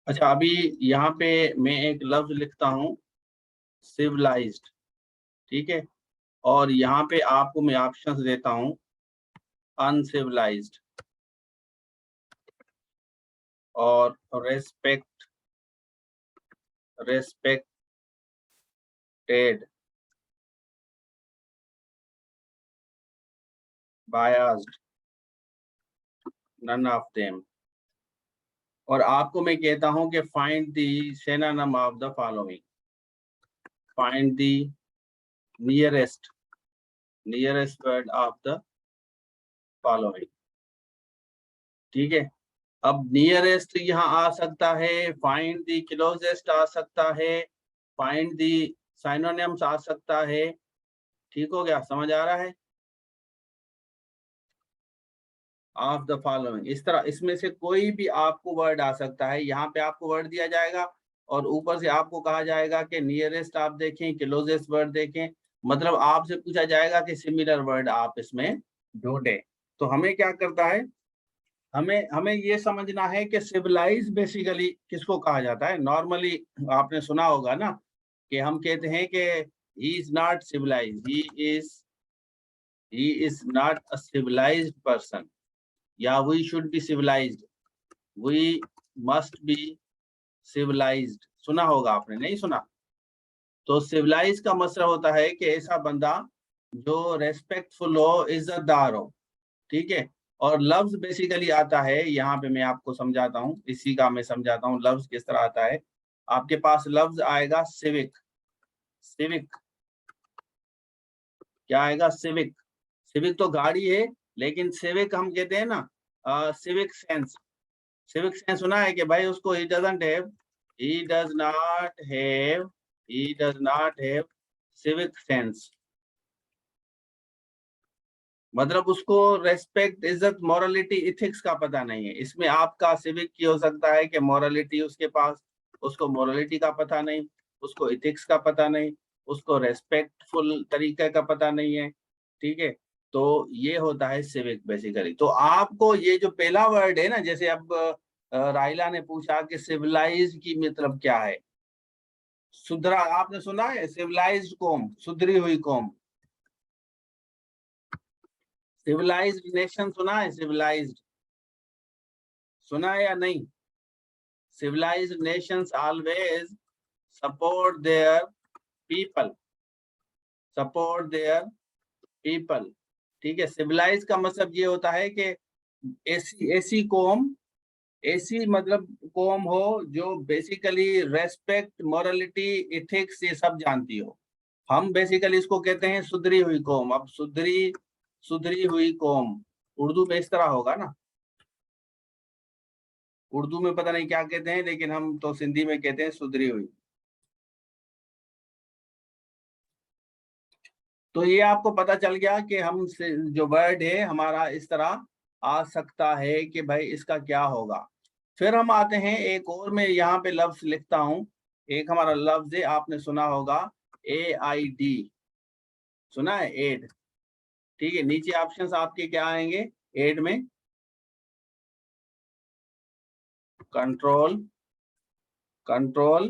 अच्छा, अभी यहाँ पे मैं एक लफ्ज लिखता हूँ सिविलाइज्ड, ठीक है, और यहाँ पे आपको मैं ऑप्शंस देता हूँ अनसिविलाइज्ड और respected, biased, none of them. और आपको मैं कहता हूं कि find the synonym of the following, find the nearest word of the following, ठीक है। अब नियरेस्ट यहाँ आ सकता है, फाइंड द क्लोजेस्ट आ सकता है, फाइंड द सिनोनिम्स आ सकता है, ठीक हो गया, समझ आ रहा है। ऑफ द फॉलोइंग, इस तरह इसमें से कोई भी आपको वर्ड आ सकता है। यहाँ पे आपको वर्ड दिया जाएगा और ऊपर से आपको कहा जाएगा कि नियरेस्ट आप देखें, क्लोजेस्ट वर्ड देखें, मतलब आपसे पूछा जाएगा कि सिमिलर वर्ड आप इसमें ढूंढे। तो हमें क्या करता है, हमें हमें ये समझना है कि सिविलाइज बेसिकली किसको कहा जाता है। नॉर्मली आपने सुना होगा ना कि हम कहते हैं कि he is not civilize, he is not a civilized person, या we should be civilized, we must be civilized. सुना होगा आपने, नहीं सुना? तो सिविलाइज का मतलब होता है कि ऐसा बंदा जो रेस्पेक्टफुल हो, इज्जतदार हो, ठीक है। और लफ्ज बेसिकली आता है, यहाँ पे मैं आपको समझाता हूँ, इसी का मैं समझाता हूँ लफ्ज किस तरह आता है। आपके पास लफ्ज आएगा सिविक, सिविक क्या आएगा? सिविक। सिविक तो गाड़ी है, लेकिन सिविक हम कहते हैं ना सिविक सेंस। सिविक सेंस सुना है कि भाई उसको he does not have civic sense, मतलब उसको रेस्पेक्ट, इज्जत, मोरालिटी, इथिक्स का पता नहीं है। इसमें आपका सिविक की हो सकता है कि मोरालिटी उसके पास, उसको मोरालिटी का पता नहीं, उसको इथिक्स का पता नहीं, उसको रेस्पेक्टफुल तरीके का पता नहीं है, ठीक है। तो ये होता है सिविक बेसिकली। तो आपको ये जो पहला वर्ड है ना, जैसे अब राइला ने पूछा कि सिविलाइज की मतलब क्या है, सुधरा, आपने सुना है सिविलाइज्ड कौम, सुधरी हुई कौम, सिविलाइज्ड नेशन सुना है? सिविलाइज्ड सुना है या नहीं? civilized nations always support their people, support their people, ठीक है। सिविलाइज का मतलब ये होता है कि ऐसी ऐसी कौम, ऐसी मतलब कौम हो जो बेसिकली रेस्पेक्ट, मोरालिटी, इथिक्स ये सब जानती हो। हम बेसिकली इसको कहते हैं सुधरी हुई कौम। अब सुधरी सुधरी हुई कौम उर्दू में इस तरह होगा ना, उर्दू में पता नहीं क्या कहते हैं, लेकिन हम तो सिंधी में कहते हैं सुधरी हुई। तो ये आपको पता चल गया कि हम जो वर्ड है हमारा इस तरह आ सकता है कि भाई इसका क्या होगा। फिर हम आते हैं एक और, मैं यहाँ पे लफ्ज लिखता हूँ। एक हमारा लफ्ज है, आपने सुना होगा AID, सुना है? एड, ठीक है। नीचे ऑप्शंस आपके क्या आएंगे एड में? कंट्रोल, कंट्रोल,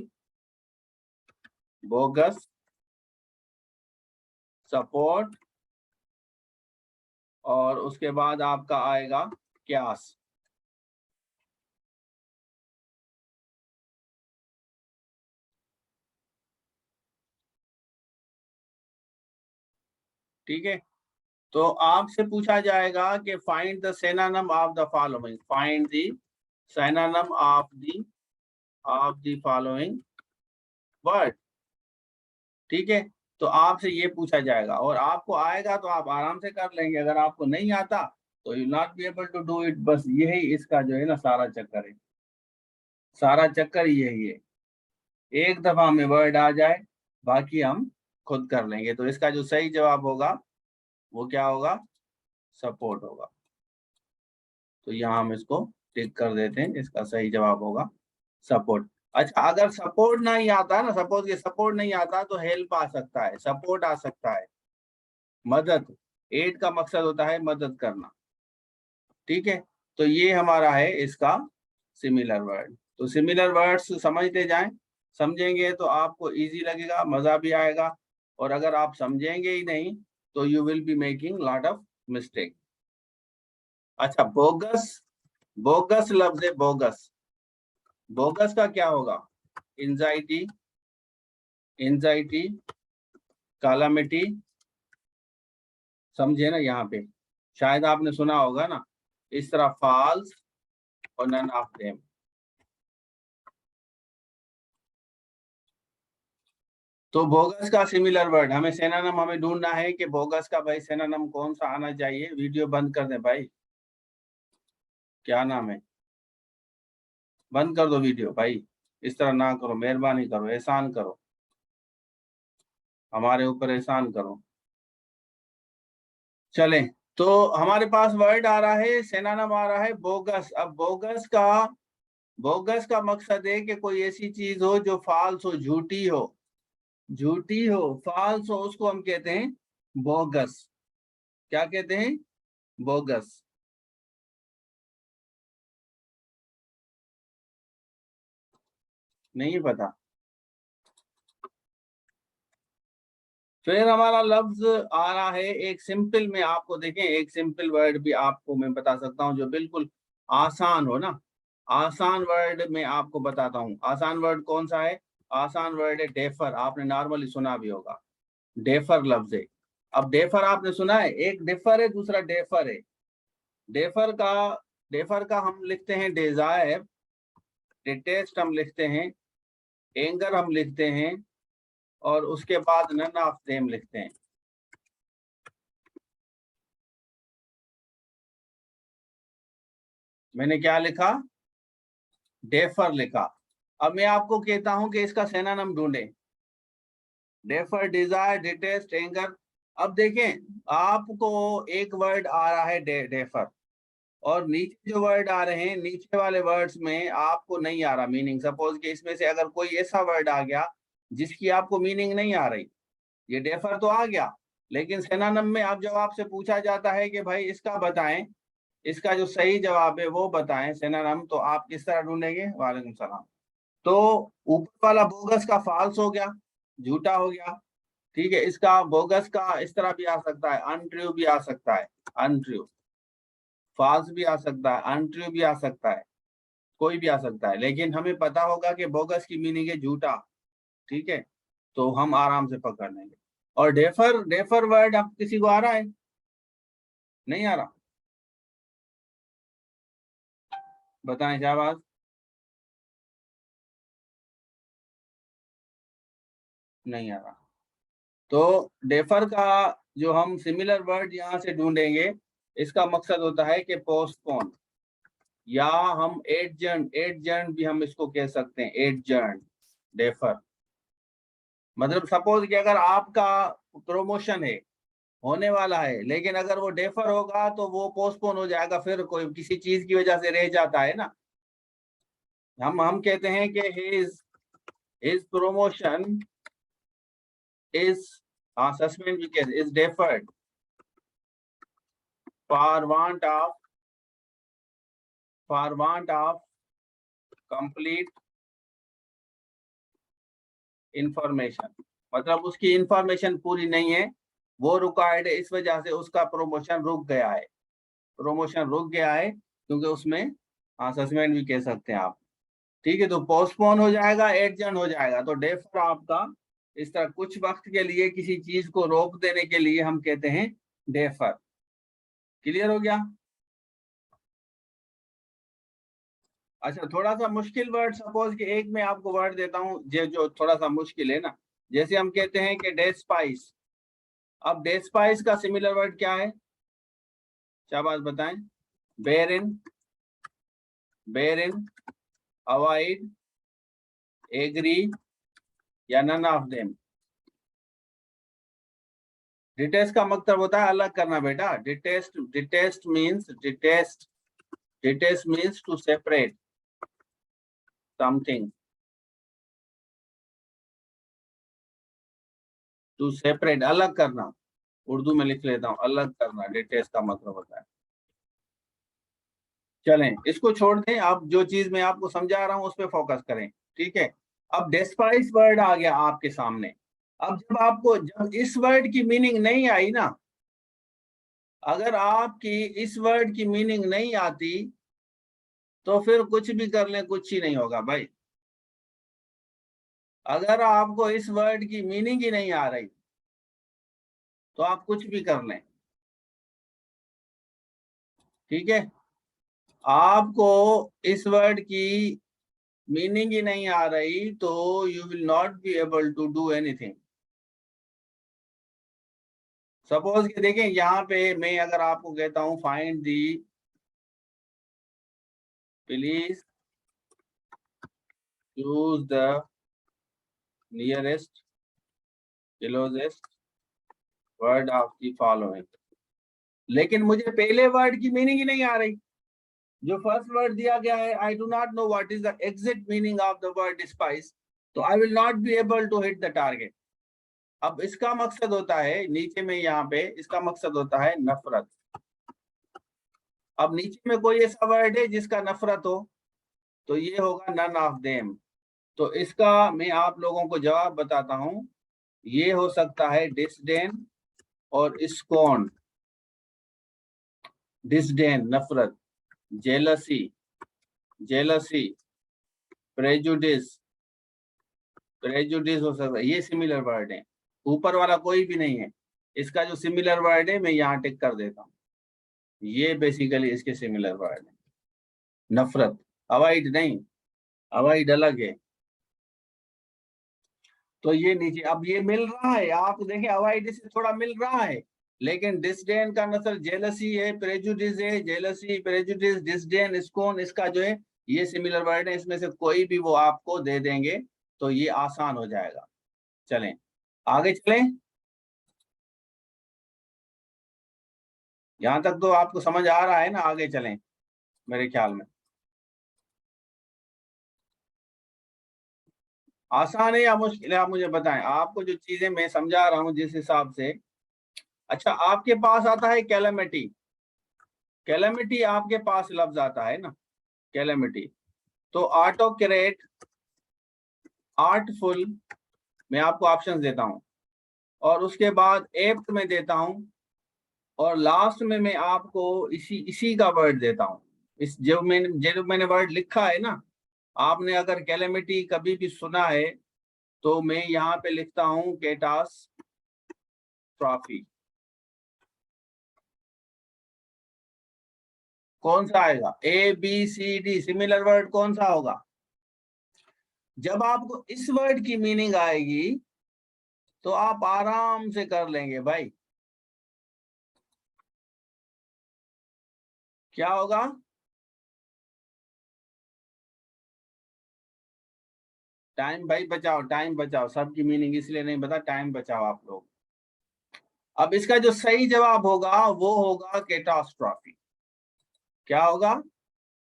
बोगस, सपोर्ट, और उसके बाद आपका आएगा क्यास। ठीक है, तो आपसे पूछा जाएगा कि find the synonym of the following, find the synonym of the following word, ठीक है। तो आपसे ये पूछा जाएगा और आपको आएगा तो आप आराम से कर लेंगे, अगर आपको नहीं आता तो you not be able to do it. बस यही इसका जो है ना सारा चक्कर है, सारा चक्कर यही है। एक दफा हमें वर्ड आ जाए, बाकी हम खुद कर लेंगे। तो इसका जो सही जवाब होगा वो क्या होगा? सपोर्ट होगा। तो यहाँ हम इसको टिक कर देते हैं, इसका सही जवाब होगा सपोर्ट। अच्छा, अगर सपोर्ट नहीं आता ना, सपोज ये सपोर्ट नहीं आता तो हेल्प आ सकता है, सपोर्ट आ सकता है, मदद। एड का मकसद होता है मदद करना, ठीक है। तो ये हमारा है इसका सिमिलर वर्ड। तो सिमिलर वर्ड्स समझते जाएं, समझेंगे तो आपको इजी लगेगा, मजा भी आएगा। और अगर आप समझेंगे ही नहीं तो you will be making lot of mistake. अच्छा, बोगस, बोगस लफ्ज है बोगस। बोगस का क्या होगा? एंजाइटी, एंजाइटी, कैलामिटी, समझे ना? यहाँ पे शायद आपने सुना होगा ना इस तरह, फॉल्स और नन ऑफ देम। तो बोगस का सिमिलर वर्ड, हमें सिनोनिम हमें ढूंढना है कि बोगस का भाई सिनोनिम कौन सा आना चाहिए। वीडियो बंद कर दे भाई, क्या नाम है, बंद कर दो वीडियो भाई। इस तरह ना करो, मेहरबानी करो, एहसान करो, हमारे ऊपर एहसान करो। चले, तो हमारे पास वर्ड आ रहा है, सिनोनिम आ रहा है बोगस। अब बोगस का मकसद है कि कोई ऐसी चीज हो जो फाल्स हो, झूठी हो, झूठी हो, फाल्स हो, उसको हम कहते हैं बोगस। क्या कहते हैं? बोगस। नहीं पता? फिर हमारा लफ्ज आ रहा है एक सिंपल में, आपको देखें एक सिंपल वर्ड भी आपको मैं बता सकता हूँ जो बिल्कुल आसान हो ना। आसान वर्ड में आपको बताता हूँ, आसान वर्ड कौन सा है? आसान वर्ड है डेफर। आपने नॉर्मली सुना भी होगा, डेफर लफ्ज है। अब डेफर आपने सुना है, एक डिफर है, दूसरा डेफर है। डेफर का, डेफर का हम लिखते हैं डिजायर, डिटेस्ट हम लिखते हैं, एंगर हम लिखते हैं, और उसके बाद नन ऑफ देम लिखते हैं। मैंने क्या लिखा? डेफर लिखा। अब मैं आपको कहता हूं कि इसका सिनोनिम ढूंढे। Defer, desire, detest, anger. अब देखें, आपको एक वर्ड आ रहा है डेफर, और नीचे जो वर्ड आ रहे हैं, नीचे वाले वर्ड्स में आपको नहीं आ रहा मीनिंग। सपोज कि इसमें से अगर कोई ऐसा वर्ड आ गया जिसकी आपको मीनिंग नहीं आ रही, ये डेफर तो आ गया, लेकिन सिनोनिम में अब जब आपसे पूछा जाता है कि भाई इसका बताएं, इसका जो सही जवाब है वो बताएं सिनोनिम, तो आप किस तरह ढूंढेंगे? वालेकुम सलाम। तो ऊपर वाला बोगस का फाल्स हो गया, झूठा हो गया। ठीक है, इसका बोगस का इस तरह भी आ सकता है, अनट्रू भी आ सकता है, अनट्रू। फाल्स भी आ सकता है, अनट्रू भी आ सकता है, कोई भी आ सकता है, लेकिन हमें पता होगा कि बोगस की मीनिंग है झूठा। ठीक है, तो हम आराम से पकड़ लेंगे। और डेफर, डेफर वर्ड आप किसी को आ रहा है? नहीं आ रहा? बताएं शाहबाज। नहीं आ रहा? तो डेफर का जो हम सिमिलर वर्ड यहाँ से ढूंढेंगे, इसका मकसद होता है कि पोस्टपोन, या हम एडजर्न, एडजर्न भी हम इसको कह सकते हैं, एडजर्न, डेफर। मतलब सपोज कि अगर आपका प्रमोशन है, होने वाला है, लेकिन अगर वो डेफर होगा तो वो पोस्टपोन हो जाएगा, फिर कोई किसी चीज की वजह से रह जाता है ना। हम कहते हैं कि his promotion is suspend we can is deferred for want of complete information। मतलब उसकी इंफॉर्मेशन पूरी नहीं है, वो रिक्वायर्ड है, इस वजह से उसका प्रमोशन रुक गया है, प्रमोशन रुक गया है, क्योंकि उसमें सस्पेंड भी कह सकते हैं आप। ठीक है, तो पोस्टपोन हो जाएगा, एडजर्न हो जाएगा। तो डेफर आपका इस तरह कुछ वक्त के लिए किसी चीज को रोक देने के लिए हम कहते हैं डेफर। क्लियर हो गया? अच्छा, थोड़ा सा मुश्किल वर्ड, सपोज कि एक मैं आपको वर्ड देता हूँ जो थोड़ा सा मुश्किल है ना। जैसे हम कहते हैं कि डेस्पाइस। अब डेस्पाइस का सिमिलर वर्ड क्या है? शाबाश बताएं। Bear in, bear in, avoid, agree, या नन ऑफ देम। डिटेस्ट का मतलब होता है अलग करना बेटा। Detest, detest means, detest means to separate something, to separate, अलग करना। उर्दू में लिख लेता हूँ, अलग करना डिटेस्ट का मतलब होता है। चलें इसको छोड़ दें, अब जो चीज मैं आपको समझा रहा हूं उस पर फोकस करें, ठीक है। अब डेस्पाइस वर्ड आ गया आपके सामने। अब जब इस वर्ड की मीनिंग नहीं आई ना, अगर आपकी इस वर्ड की मीनिंग नहीं आती तो फिर कुछ भी कर लें कुछ ही नहीं होगा भाई। अगर आपको इस वर्ड की मीनिंग ही नहीं आ रही तो आप कुछ भी कर लें, ठीक है। आपको इस वर्ड की मीनिंग ही नहीं आ रही तो you will not be able to do anything. Suppose कि देखें यहाँ पे मैं अगर आपको कहता हूं find the, please choose the nearest closest word of the following, लेकिन मुझे पहले वर्ड की मीनिंग ही नहीं आ रही। जो फर्स्ट वर्ड दिया गया है, I do not know what is the exact meaning of the word spice, तो I will not be able to hit the target. अब इसका मकसद होता है नीचे में, यहाँ पे इसका मकसद होता है नफरत। अब नीचे में कोई ऐसा वर्ड है जिसका नफरत हो तो ये होगा नन ऑफ देम। तो इसका मैं आप लोगों को जवाब बताता हूं, ये हो सकता है डिसडेन और स्कॉन। डिसडेन नफरत, जेलसी, जेलसी, प्रेजुडिस, प्रेजुडिस हो सकता है, ये सिमिलर वर्ड है। ऊपर वाला कोई भी नहीं है, इसका जो सिमिलर वर्ड है मैं यहाँ टिक कर देता हूँ, ये बेसिकली इसके सिमिलर वर्ड है। नफरत, अवॉइड नहीं, अवॉइड अलग है। तो ये नीचे अब ये मिल रहा है, आप देखें अवॉइड से थोड़ा मिल रहा है, लेकिन डिसडेन का नसर जेलसी है, प्रेजुडिस है, जेलसी, प्रेजुडिस, डिसडेन, स्कोन, इसका जो है ये सिमिलर वर्ड है, इसमें से कोई भी वो आपको दे देंगे तो ये आसान हो जाएगा। चलें आगे चलें, यहां तक तो आपको समझ आ रहा है ना, आगे चलें मेरे ख्याल में। आसान है या मुश्किल है आप मुझे बताएं, आपको जो चीजें मैं समझा रहा हूं जिस हिसाब से। अच्छा आपके पास आता है कैलेमिटी, कैलेमिटी आपके पास लफ्ज आता है ना, कैलेमिटी। तो ऑटोक्रेट, आर्टफुल, मैं आपको ऑप्शंस देता हूं, और उसके बाद एप्ट में देता हूं, और लास्ट में मैं आपको इसी इसी का वर्ड देता हूं। इस जो मैंने वर्ड लिखा है ना, आपने अगर कैलेमिटी कभी भी सुना है तो मैं यहाँ पे लिखता हूँ कैटास्ट्रॉफी। कौन सा आएगा, A B C D, similar word कौन सा होगा? जब आपको इस वर्ड की मीनिंग आएगी तो आप आराम से कर लेंगे भाई। क्या होगा? टाइम भाई बचाओ, टाइम बचाओ, सबकी मीनिंग इसलिए नहीं बता, टाइम बचाओ आप लोग। अब इसका जो सही जवाब होगा वो होगा कैटास्ट्रॉफी। क्या होगा?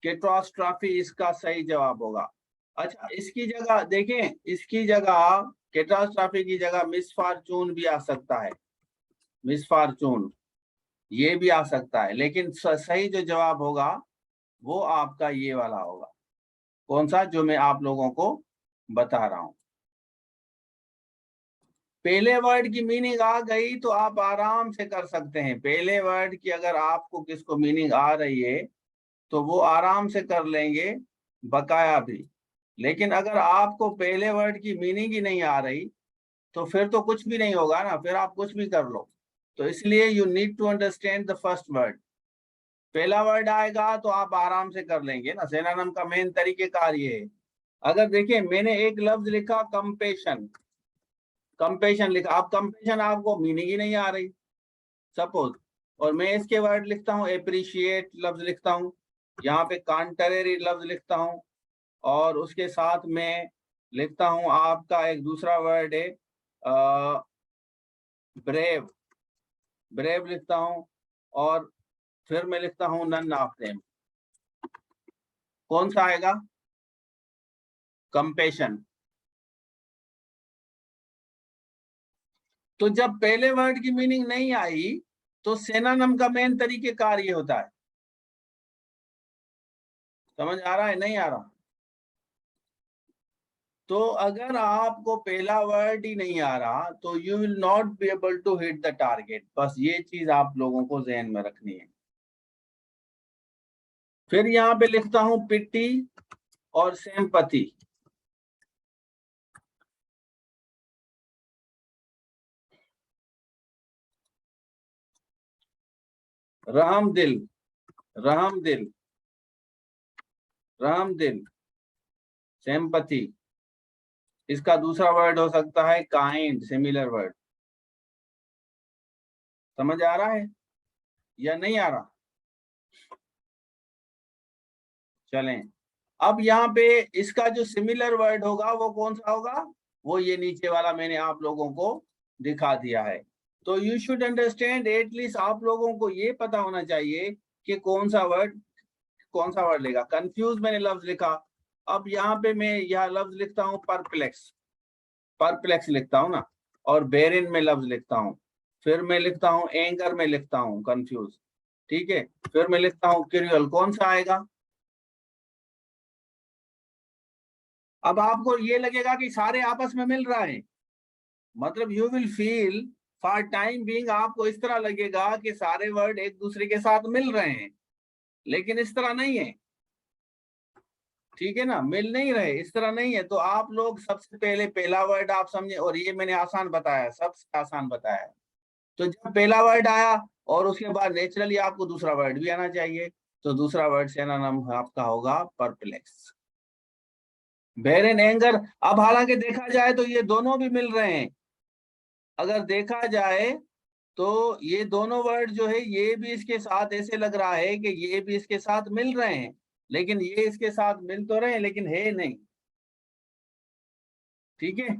कैटास्ट्रॉफी इसका सही जवाब होगा। अच्छा इसकी जगह देखें, इसकी जगह कैटास्ट्रॉफी की जगह मिस फॉर्चून भी आ सकता है, मिस फॉर्चून ये भी आ सकता है, लेकिन सही जो जवाब होगा वो आपका ये वाला होगा। कौन सा? जो मैं आप लोगों को बता रहा हूं। पहले वर्ड की मीनिंग आ गई तो आप आराम से कर सकते हैं। पहले वर्ड की अगर आपको किसको मीनिंग आ रही है तो वो आराम से कर लेंगे, बकाया भी। लेकिन अगर आपको पहले वर्ड की मीनिंग ही नहीं आ रही तो फिर तो कुछ भी नहीं होगा ना, फिर आप कुछ भी कर लो। तो इसलिए you need to understand the first word. पहला वर्ड आएगा तो आप आराम से कर लेंगे ना, सिनोनिम का मेन तरीकेकार ये है। अगर देखिए मैंने एक लफ्ज लिखा कंपेशन, कंपेशन लिखा, अब कंपेशन आपको मीनिंग ही नहीं आ रही सपोज, और मैं इसके वर्ड लिखता हूँ एप्रिशिएट लफ्ज लिखता हूँ, यहाँ पे कॉन्ट्रेरी लफ्ज लिखता हूँ, और उसके साथ में लिखता हूँ आपका एक दूसरा वर्ड है ब्रेव, ब्रेव लिखता हूँ, और फिर मैं लिखता हूँ नन ऑफ देम। कौन सा आएगा? कंपेशन। तो जब पहले वर्ड की मीनिंग नहीं आई तो सिनोनिम का मेन तरीकेकार ये होता है, समझ आ रहा है नहीं आ रहा? तो अगर आपको पहला वर्ड ही नहीं आ रहा तो you will not be able to hit the target. बस ये चीज आप लोगों को ध्यान में रखनी है। फिर यहाँ पे लिखता हूं पिट्टी और सिंपैथी। रहम दिल, रहम दिल, रहम दिल, सिंपैथी। इसका दूसरा वर्ड हो सकता है काइंड, सिमिलर वर्ड। समझ आ रहा है या नहीं आ रहा? चलें, अब यहाँ पे इसका जो सिमिलर वर्ड होगा वो कौन सा होगा? वो ये नीचे वाला मैंने आप लोगों को दिखा दिया है। तो यू शुड अंडरस्टैंड, एटलीस्ट आप लोगों को ये पता होना चाहिए कि कौन सा वर्ड लेगा। कंफ्यूज मैंने लफ्ज लिखा। अब यहाँ पे मैं यह लफ्ज लिखता हूँ परप्लेक्स, परप्लेक्स लिखता हूँ ना, और बेरिन में लफ्ज लिखता हूँ। फिर मैं लिखता हूँ एंगर में लिखता हूँ कंफ्यूज, ठीक है। फिर मैं लिखता हूँ क्यूरियल, कौन सा आएगा? अब आपको ये लगेगा कि सारे आपस में मिल रहा है, मतलब you will feel for time being, आपको इस तरह लगेगा कि सारे वर्ड एक दूसरे के साथ मिल रहे हैं, लेकिन इस तरह नहीं है। ठीक है ना, मिल नहीं रहे, इस तरह नहीं है। तो आप लोग सबसे पहले पहला वर्ड आप समझे, और ये मैंने आसान बताया, सबसे आसान बताया। तो जब पहला वर्ड आया और उसके बाद नेचुरली आपको दूसरा वर्ड भी आना चाहिए, तो दूसरा वर्ड सिनोनिम आपका होगा परप्लेक्स, बेरन, एंगर। अब हालांकि देखा जाए तो ये दोनों भी मिल रहे हैं। अगर देखा जाए तो ये दोनों वर्ड जो है, ये भी इसके साथ ऐसे लग रहा है कि ये भी इसके साथ मिल रहे हैं, लेकिन ये इसके साथ मिल तो रहे हैं लेकिन है नहीं। ठीक है,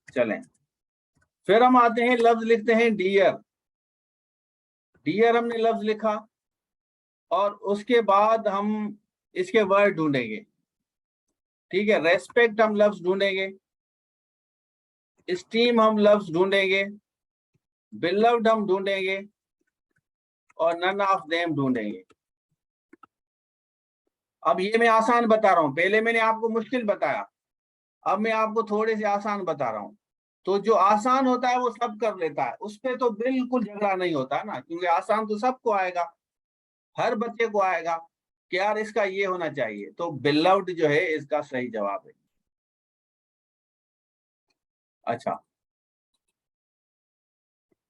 चलें। फिर हम आते हैं, लफ्ज लिखते हैं डियर। डियर हमने लफ्ज लिखा, और उसके बाद हम इसके वर्ड ढूंढेंगे। ठीक है, रेस्पेक्ट हम लफ्ज ढूंढेंगे, स्टीम हम लफ्ज ढूंढेंगे, बिलव्ड हम ढूंढेंगे, और नन ऑफ देम ढूंढेंगे। अब ये मैं आसान बता रहा हूं, पहले मैंने आपको मुश्किल बताया, अब मैं आपको थोड़े से आसान बता रहा हूं। तो जो आसान होता है वो सब कर लेता है, उस पे तो बिल्कुल झगड़ा नहीं होता ना, क्योंकि आसान तो सबको आएगा, हर बच्चे को आएगा कि यार इसका ये होना चाहिए। तो बिलव्ड जो है इसका सही जवाब है। अच्छा,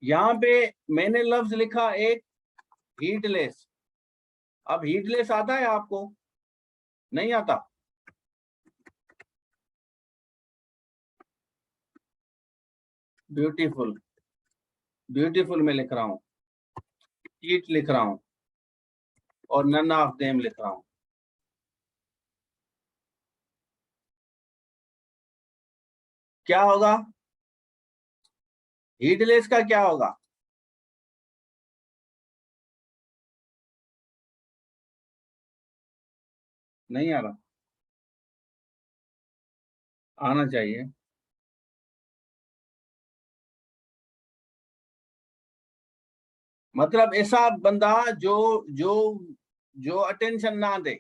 यहाँ पे मैंने लफ्ज लिखा एक हीटलेस। अब हीटलेस आता है आपको? नहीं आता? ब्यूटीफुल, ब्यूटीफुल में लिख रहा हूँ, हीट लिख रहा हूँ, और नन ऑफ देम लिख रहा हूँ। क्या होगा? हीटलेस का क्या होगा? नहीं आ रहा? आना चाहिए। मतलब ऐसा बंदा जो जो जो अटेंशन ना दे,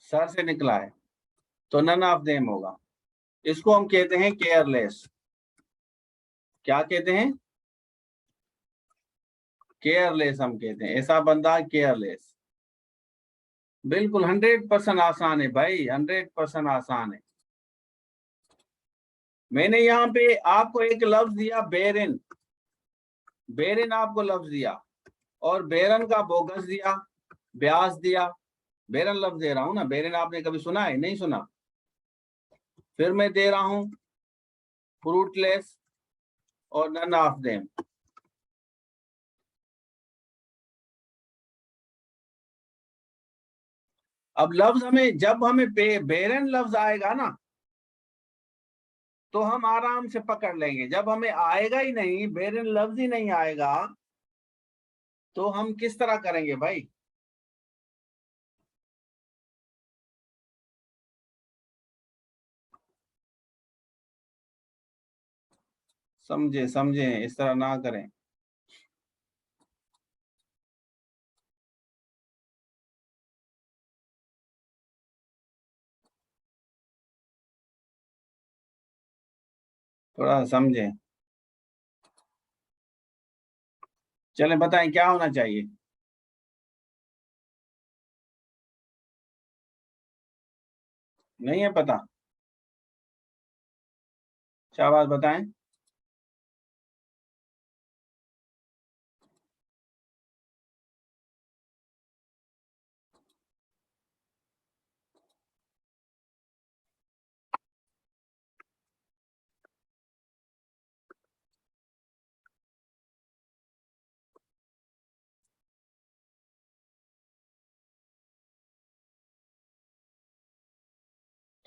सर से निकला है, तो नन ऑफ देम होगा। इसको हम कहते हैं केयरलेस। क्या कहते हैं? केयरलेस हम कहते हैं, ऐसा बंदा केयरलेस। बिल्कुल 100% आसान है भाई, 100% आसान है। मैंने यहाँ पे आपको एक लफ्ज दिया बेरिन, बेरिन आपको लफ्ज दिया, और बेरन का बोगस दिया, ब्यास दिया। बेरन लफ्ज दे रहा हूं ना, बेरिन आपने कभी सुना है? नहीं सुना। फिर मैं दे रहा हूं फ्रूटलेस और नन ऑफ देम। अब लफ्ज हमें, जब हमें बेरन लफ्ज आएगा ना, तो हम आराम से पकड़ लेंगे। जब हमें आएगा ही नहीं, बेरन लफ्ज ही नहीं आएगा, तो हम किस तरह करेंगे भाई? समझे समझे, इस तरह ना करें। थोड़ा समझें। चलें बताएं क्या होना चाहिए। नहीं है पता? शाबाश बताएं।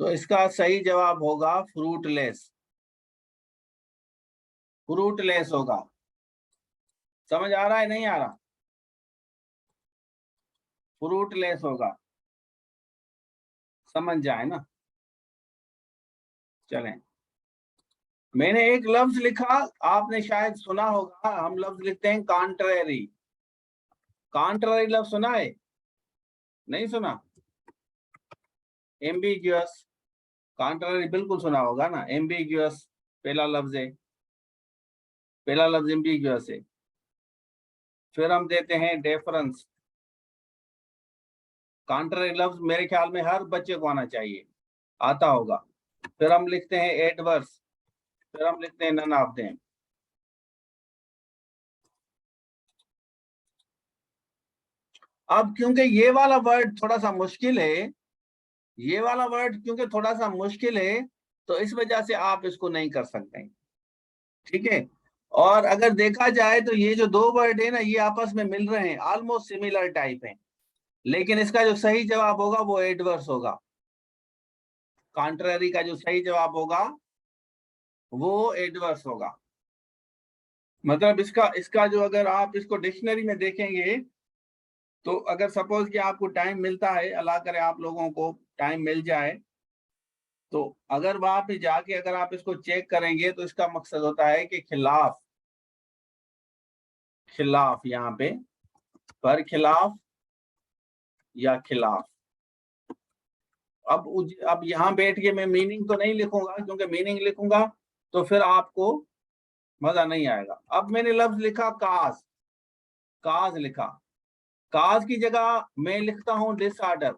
तो इसका सही जवाब होगा फ्रूटलेस। फ्रूटलेस होगा। समझ आ रहा है नहीं आ रहा? फ्रूटलेस होगा। समझ जाए ना। चलें, मैंने एक लफ्ज लिखा, आपने शायद सुना होगा, हम लफ्ज लिखते हैं कॉन्ट्रेरी। कॉन्ट्रेरी लफ्ज सुना है? नहीं सुना? एम्बिग्यूअस। कॉन्ट्रेरी बिल्कुल सुना होगा ना। एम्बिग्यूअस पहला लफ्ज है, पहला लफ्ज एम्बिग्यूअस है। फिर हम देते हैं डिफरेंस। कॉन्ट्रेरी लफ्ज मेरे ख्याल में हर बच्चे को आना चाहिए, आता होगा। फिर हम लिखते हैं एडवर्स। फिर हम लिखते हैं नन ऑफ देम। अब क्योंकि ये वाला वर्ड थोड़ा सा मुश्किल है, ये वाला वर्ड क्योंकि थोड़ा सा मुश्किल है, तो इस वजह से आप इसको नहीं कर सकते। ठीक है। और अगर देखा जाए तो ये जो दो वर्ड है ना, ये आपस में मिल रहे हैं, ऑलमोस्ट सिमिलर टाइप हैं, लेकिन इसका जो सही जवाब होगा वो एडवर्स होगा। कॉन्ट्ररी का जो सही जवाब होगा वो एडवर्स होगा। मतलब इसका इसका जो, अगर आप इसको डिक्शनरी में देखेंगे, तो अगर सपोज कि आपको टाइम मिलता है, अल्लाह करे आप लोगों को टाइम मिल जाए, तो अगर वहां पे जाके अगर आप इसको चेक करेंगे, तो इसका मकसद होता है कि खिलाफ, खिलाफ यहाँ पे, पर खिलाफ या खिलाफ। अब यहाँ बैठ के मैं मीनिंग तो नहीं लिखूंगा, क्योंकि मीनिंग लिखूंगा तो फिर आपको मजा नहीं आएगा। अब मैंने लफ्ज लिखा काज। काज लिखा। काज की जगह मैं लिखता हूँ डिसऑर्डर,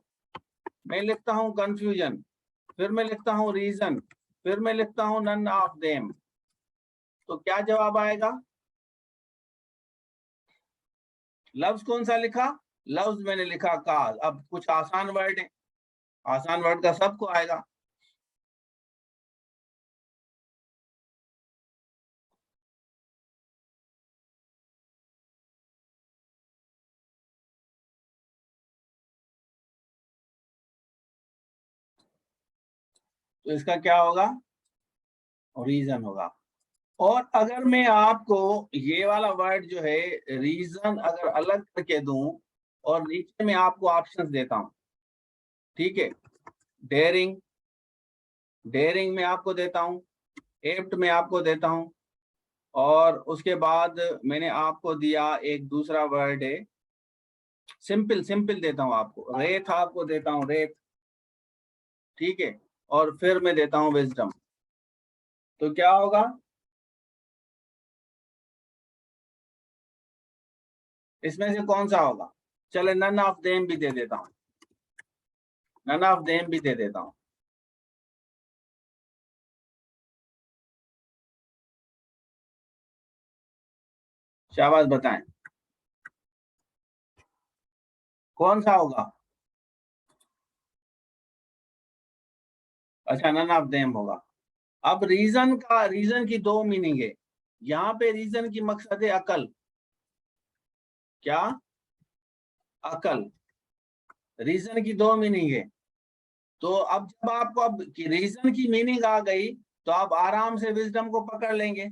मैं लिखता हूँ कंफ्यूजन, फिर मैं लिखता हूँ रीजन, फिर मैं लिखता हूँ नन ऑफ देम। तो क्या जवाब आएगा? लफ्ज कौन सा लिखा? लफ्ज मैंने लिखा काज। अब कुछ आसान वर्ड है, आसान वर्ड का सबको आएगा। तो इसका क्या होगा? रीजन होगा। और अगर मैं आपको ये वाला वर्ड जो है रीजन अगर अलग करके दूं, और नीचे में आपको ऑप्शंस देता हूं, ठीक है, डेयरिंग, डेयरिंग में आपको देता हूं, एप्ट में आपको देता हूं, और उसके बाद मैंने आपको दिया एक दूसरा वर्ड है सिंपल, सिंपल देता हूं आपको, रेथ आपको देता हूं, रेथ, ठीक है, और फिर मैं देता हूं विजडम। तो क्या होगा? इसमें से कौन सा होगा? चले नन ऑफ देम भी दे देता हूं, नन ऑफ देम भी दे देता हूं। शाबाश बताएं कौन सा होगा। अच्छा, नन ऑफ देम होगा। अब रीजन का, रीजन की दो मीनिंग है। यहाँ पे रीजन की मकसद है अकल। क्या? अकल। रीजन की दो मीनिंग है। तो अब जब आपको अब रीजन की मीनिंग आ गई, तो आप आराम से विजडम को पकड़ लेंगे।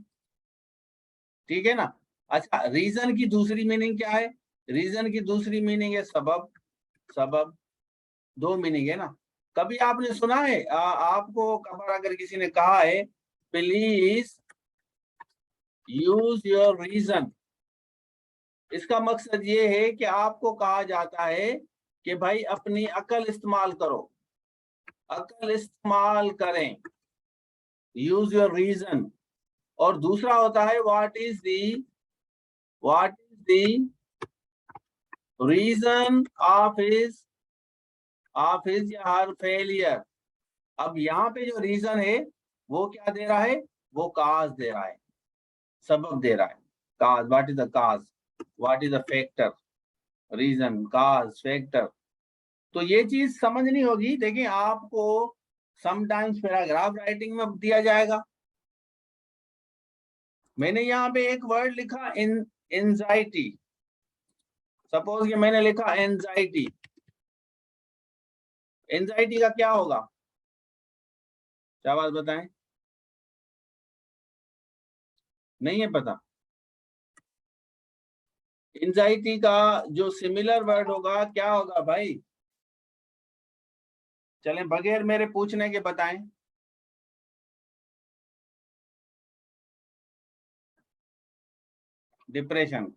ठीक है ना? अच्छा, रीजन की दूसरी मीनिंग क्या है? रीजन की दूसरी मीनिंग है सबब। सबब। दो मीनिंग है ना। कभी आपने सुना है आपको कबर अगर किसी ने कहा है प्लीज यूज योर रीजन, इसका मकसद ये है कि आपको कहा जाता है कि भाई अपनी अकल इस्तेमाल करो, अकल इस्तेमाल करें, यूज योर रीजन। और दूसरा होता है what is the reason of his या हर फेलियर। अब यहाँ पे जो रीजन है वो क्या दे रहा है, वो काज दे रहा है, सबब दे रहा है। Cause, what is the cause, what is the factor, reason, cause, factor. तो ये चीज समझनी होगी। देखिए आपको समटाइम्स पैराग्राफ राइटिंग में दिया जाएगा। मैंने यहाँ पे एक वर्ड लिखा एंजाइटी। सपोज कि मैंने लिखा एंजाइटी। एंजाइटी का क्या होगा, क्या बात बताएं, नहीं है पता। एंजाइटी का जो सिमिलर वर्ड होगा क्या होगा भाई, चलें बगैर मेरे पूछने के बताएं। डिप्रेशन।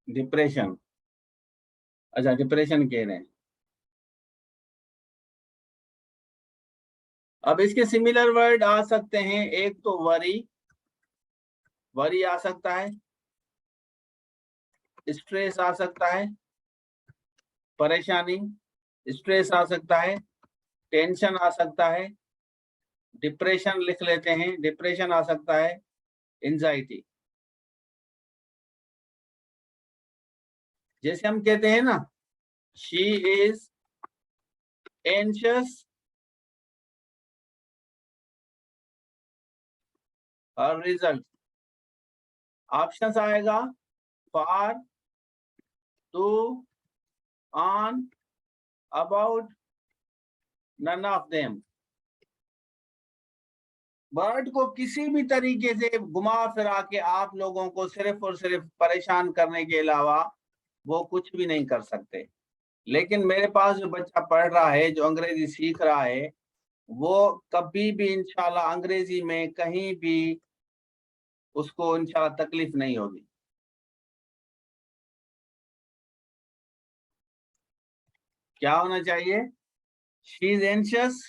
डिप्रेशन, अच्छा डिप्रेशन कह रहे हैं। अब इसके सिमिलर वर्ड आ सकते हैं, एक तो वरी, वरी आ सकता है, स्ट्रेस आ सकता है, परेशानी, स्ट्रेस आ सकता है, टेंशन आ सकता है, डिप्रेशन लिख लेते हैं, डिप्रेशन आ सकता है, एंजाइटी। जैसे हम कहते हैं ना, she is anxious, her result, options आएगा for, to, on, about, none of them. Word को किसी भी तरीके से घुमा फिरा के आप लोगों को सिर्फ और सिर्फ परेशान करने के अलावा वो कुछ भी नहीं कर सकते। लेकिन मेरे पास जो बच्चा पढ़ रहा है, जो अंग्रेजी सीख रहा है, वो कभी भी इंशाल्लाह अंग्रेजी में कहीं भी उसको इंशाल्लाह तकलीफ नहीं होगी। क्या होना चाहिए, she is anxious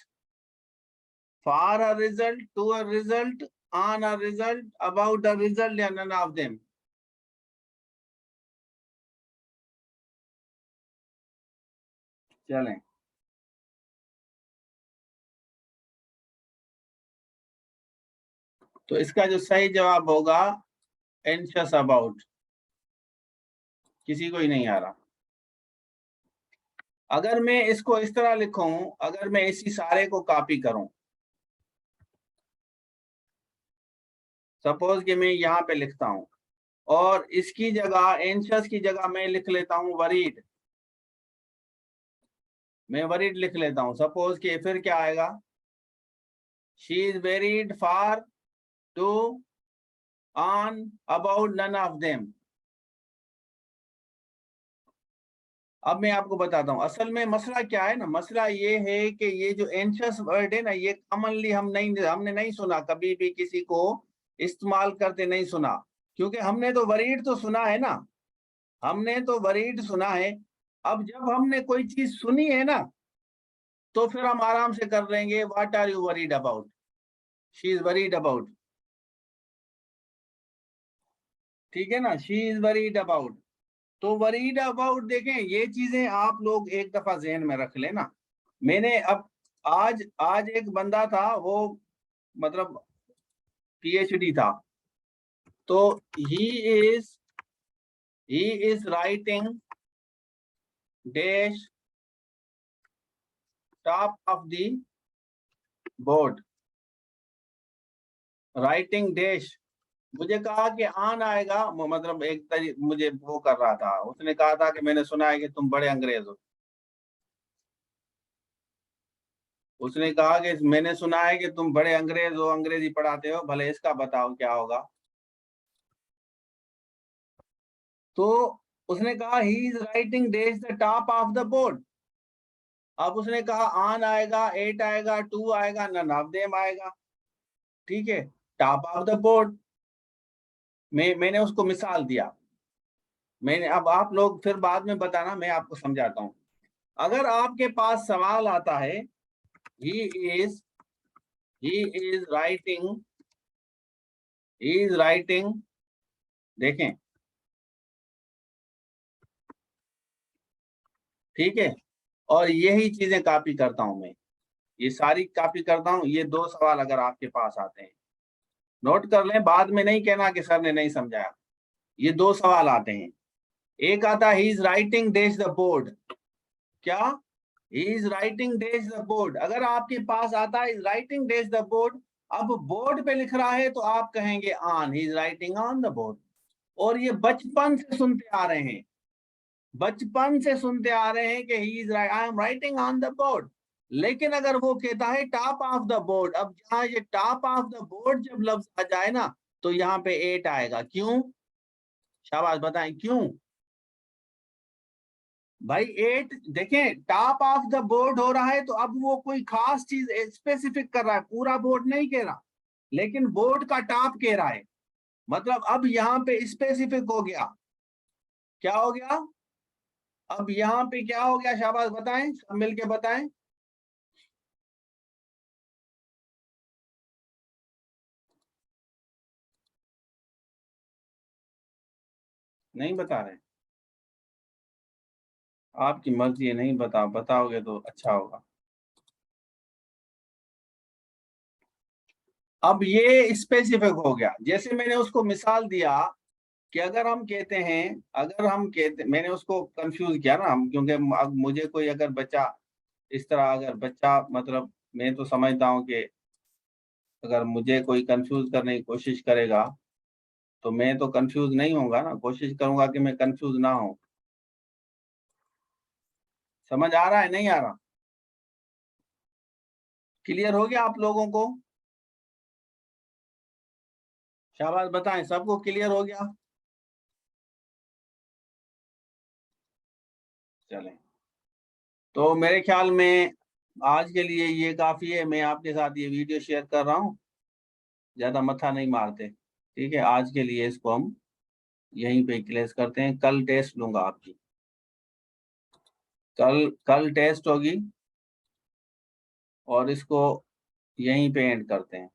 for a result, to a result, on a result, about a result, या नन ऑफ देम। चलें, तो इसका जो सही जवाब होगा एंशियस अबाउट, किसी को ही नहीं आ रहा। अगर मैं इसको इस तरह लिखूं, अगर मैं इसी सारे को कॉपी करूं, सपोज कि मैं यहाँ पे लिखता हूं और इसकी जगह, एंशियस की जगह मैं लिख लेता हूं वरीड, मैं वरीड लिख लेता हूं। सपोज कि फिर क्या आएगा, she is worried for, to, on, about, none of them. अब मैं आपको बताता हूँ असल में मसला क्या है ना। मसला ये है कि ये जो एंशियस वर्ड है ना, ये कॉमनली हमने नहीं सुना, कभी भी किसी को इस्तेमाल करते नहीं सुना। क्योंकि हमने तो वरीड तो सुना है ना, हमने तो वरीड सुना है। अब जब हमने कोई चीज सुनी है ना, तो फिर हम आराम से कर लेंगे, what are you worried about, she is worried about. ठीक है ना, शी इज वरीड अबाउट। तो वरीड अबाउट देखें, ये चीजें आप लोग एक दफा जहन में रख लेना। मैंने अब आज आज एक बंदा था, वो मतलब पीएचडी था, तो ही is writing dash top of the board, writing dash. मुझे कहा कि आन आएगा, मतलब मुझे वो कर रहा था, उसने कहा था कि मैंने सुना है कि तुम बड़े अंग्रेज हो। उसने कहा कि मैंने सुना है कि तुम बड़े अंग्रेज हो, अंग्रेजी पढ़ाते हो, भले इसका बताओ क्या होगा। तो उसने कहा ही is writing dash the top of the board. अब उसने कहा आन आएगा, एट आएगा, टू आएगा, नन ऑफ देम आएगा। ठीक है, टॉप ऑफ द बोर्ड। मैंने उसको मिसाल दिया। मैंने, अब आप लोग फिर बाद में बताना, मैं आपको समझाता हूँ। अगर आपके पास सवाल आता है he is writing, देखें, ठीक है। और यही चीजें कॉपी करता हूं मैं, ये सारी कॉपी करता हूं। ये 2 सवाल अगर आपके पास आते हैं, नोट कर लें, बाद में नहीं कहना कि सर ने नहीं समझाया। ये 2 सवाल आते हैं, एक आता है he is writing dash the board, क्या, he is writing dash the board. अगर आपके पास आता है राइटिंग डैश द बोर्ड, अब बोर्ड पे लिख रहा है तो आप कहेंगे on, he is writing on the board. और ये बचपन से सुनते आ रहे हैं, बचपन से सुनते आ रहे हैं कि he is I am writing on the board. लेकिन अगर वो कहता है टॉप ऑफ द बोर्ड, अब जहां ये टॉप ऑफ द बोर्ड जब लफ्ज आ जाए ना, तो यहाँ पे 8 आएगा। क्यों, शाबाश बताएं क्यों भाई 8? देखें, टॉप ऑफ द बोर्ड हो रहा है तो अब वो कोई खास चीज स्पेसिफिक कर रहा है, पूरा बोर्ड नहीं कह रहा, लेकिन बोर्ड का टॉप कह रहा है। मतलब अब यहाँ पे स्पेसिफिक हो गया। क्या हो गया, अब यहाँ पे क्या हो गया, शाबाश बताएं, सब मिलके बताएं। नहीं बता रहे, आपकी मर्जी है, नहीं बताओगे तो अच्छा होगा। अब ये स्पेसिफिक हो गया। जैसे मैंने उसको मिसाल दिया कि अगर हम कहते हैं, अगर हम कहते, मैंने उसको कंफ्यूज किया ना हम, क्योंकि अब मुझे कोई अगर बच्चा इस तरह, अगर बच्चा, मतलब मैं तो समझता हूँ कि अगर मुझे कोई कंफ्यूज करने की कोशिश करेगा तो मैं तो कंफ्यूज नहीं होऊंगा ना, कोशिश करूंगा कि मैं कंफ्यूज ना हो। समझ आ रहा है, नहीं आ रहा, क्लियर हो गया आप लोगों को? शाबाश बताएं, सबको क्लियर हो गया? चलें, तो मेरे ख्याल में आज के लिए ये काफी है। मैं आपके साथ ये वीडियो शेयर कर रहा हूँ, ज्यादा मथा नहीं मारते, ठीक है। आज के लिए इसको हम यहीं पे क्लेस करते हैं। कल टेस्ट लूंगा आपकी, कल कल टेस्ट होगी, और इसको यहीं पे एंड करते हैं।